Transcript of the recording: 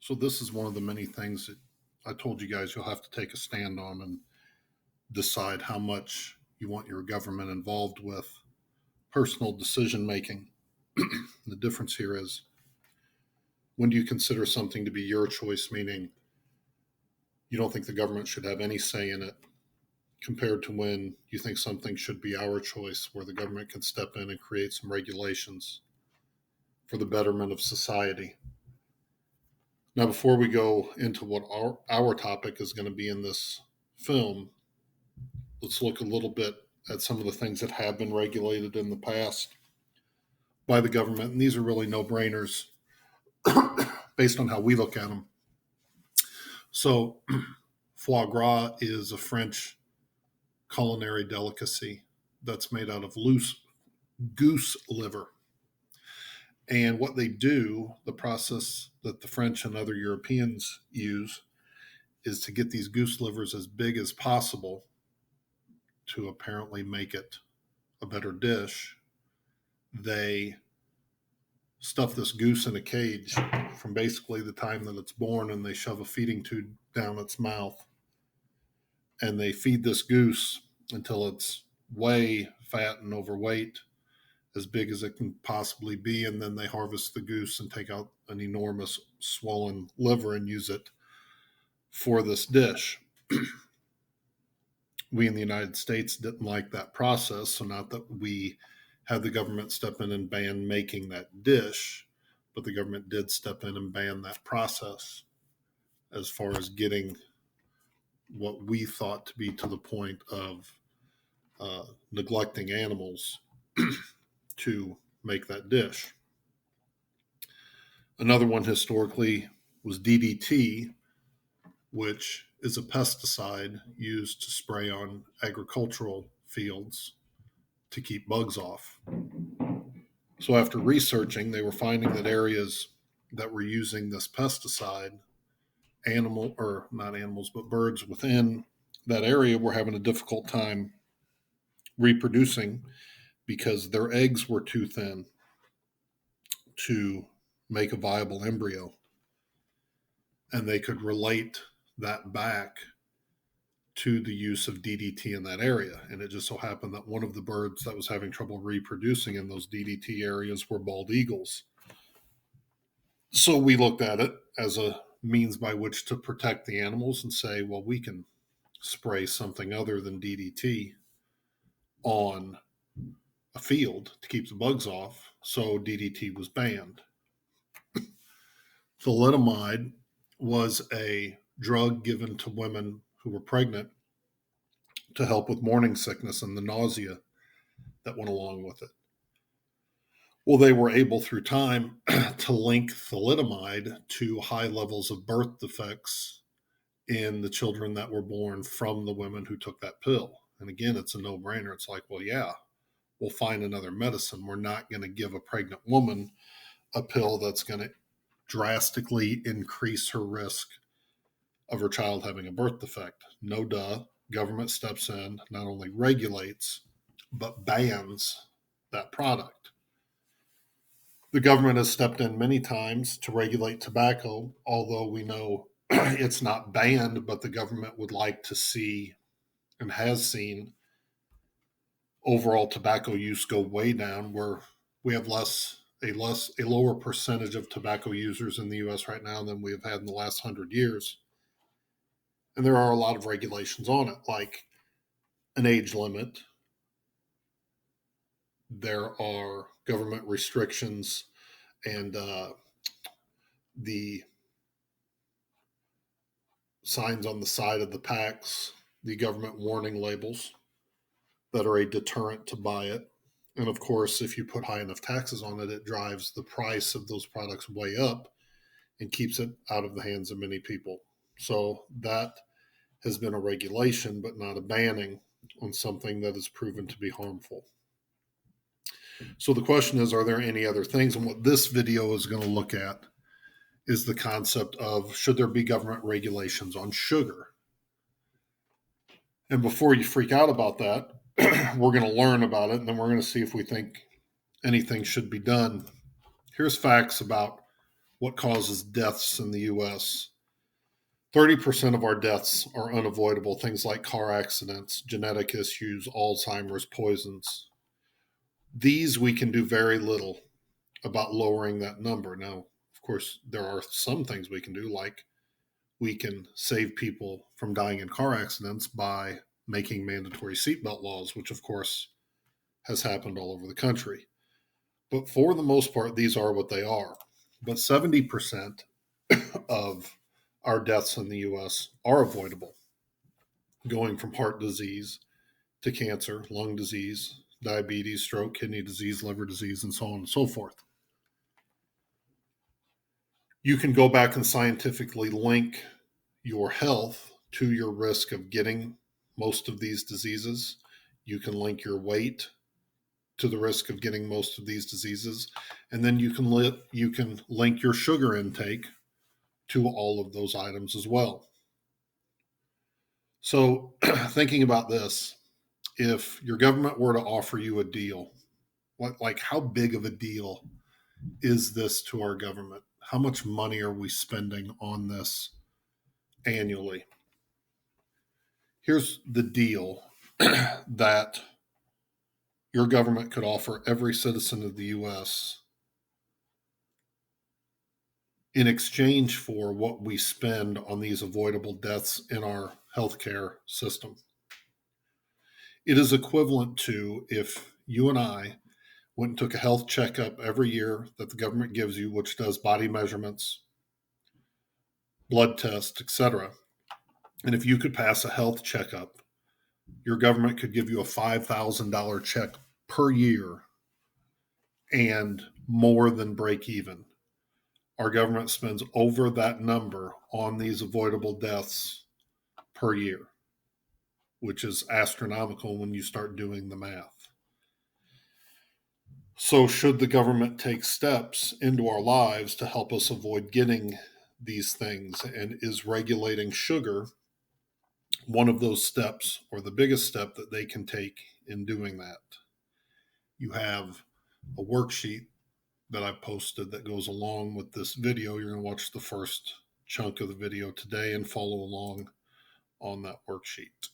So this is one of the many things that I told you guys you'll have to take a stand on and decide how much you want your government involved with personal decision making. The difference here is, when do you consider something to be your choice, meaning you don't think the government should have any say in it, compared to when you think something should be our choice, where the government can step in and create some regulations for the betterment of society. Now, before we go into what our topic is going to be in this film, let's look a little bit at some of the things that have been regulated in the past by the government. And these are really no-brainers based on how we look at them. So, foie gras is a French culinary delicacy that's made out of loose goose liver. And what they do, the process that the French and other Europeans use, is to get these goose livers as big as possible to apparently make it a better dish. They stuff this goose in a cage from basically the time that it's born, and they shove a feeding tube down its mouth. And they feed this goose until it's way fat and overweight, as big as it can possibly be. And then they harvest the goose and take out an enormous swollen liver and use it for this dish. We in the United States didn't like that process. So not that we had the government step in and ban making that dish, but the government did step in and ban that process as far as getting what we thought to be to the point of neglecting animals to make that dish. Another one historically was DDT, which is a pesticide used to spray on agricultural fields to keep bugs off. So after researching, they were finding that areas that were using this pesticide, not animals, but birds within that area were having a difficult time reproducing because their eggs were too thin to make a viable embryo. And they could relate that back to the use of DDT in that area. And it just so happened that one of the birds that was having trouble reproducing in those DDT areas were bald eagles. So we looked at it as a means by which to protect the animals and say, well, we can spray something other than DDT on a field to keep the bugs off. So DDT was banned. Thalidomide was a drug given to women who were pregnant to help with morning sickness and the nausea that went along with it. Well, they were able through time to link thalidomide to high levels of birth defects in the children that were born from the women who took that pill. And again, it's a no-brainer. It's like, well, yeah, we'll find another medicine. We're not going to give a pregnant woman a pill that's going to drastically increase her risk of her child having a birth defect. No duh. Government steps in, not only regulates, but bans that product. The government has stepped in many times to regulate tobacco, although we know it's not banned, but the government would like to see and has seen overall tobacco use go way down, where we have a lower percentage of tobacco users in the U.S. right now than we have had in the last 100 years. And there are a lot of regulations on it, like an age limit. There are government restrictions and the signs on the side of the packs, the government warning labels that are a deterrent to buy it. And of course, if you put high enough taxes on it, it drives the price of those products way up and keeps it out of the hands of many people. So that has been a regulation, but not a banning on something that is proven to be harmful. So the question is, are there any other things? And what this video is going to look at is the concept of, should there be government regulations on sugar? And before you freak out about that, we're going to learn about it, and then we're going to see if we think anything should be done. Here's facts about what causes deaths in the US. 30% of our deaths are unavoidable, things like car accidents, genetic issues, Alzheimer's, poisons. These we can do very little about lowering that number. Now, of course, there are some things we can do, like we can save people from dying in car accidents by making mandatory seatbelt laws, which of course has happened all over the country. But for the most part, these are what they are. But 70% of our deaths in the US are avoidable, going from heart disease to cancer, lung disease, diabetes, stroke, kidney disease, liver disease, and so on and so forth. You can go back and scientifically link your health to your risk of getting most of these diseases. You can link your weight to the risk of getting most of these diseases, and then you can link your sugar intake to all of those items as well. So, thinking about this, if your government were to offer you a deal, like how big of a deal is this to our government? How much money are we spending on this annually? Here's the deal that your government could offer every citizen of the US in exchange for what we spend on these avoidable deaths in our healthcare system. It is equivalent to if you and I went and took a health checkup every year that the government gives you, which does body measurements, blood tests, etc. And if you could pass a health checkup, your government could give you a $5,000 check per year and more than break even. Our government spends over that number on these avoidable deaths per year, which is astronomical when you start doing the math. So, should the government take steps into our lives to help us avoid getting these things? And is regulating sugar one of those steps, or the biggest step that they can take in doing that? You have a worksheet that I posted that goes along with this video. You're going to watch the first chunk of the video today and follow along on that worksheet.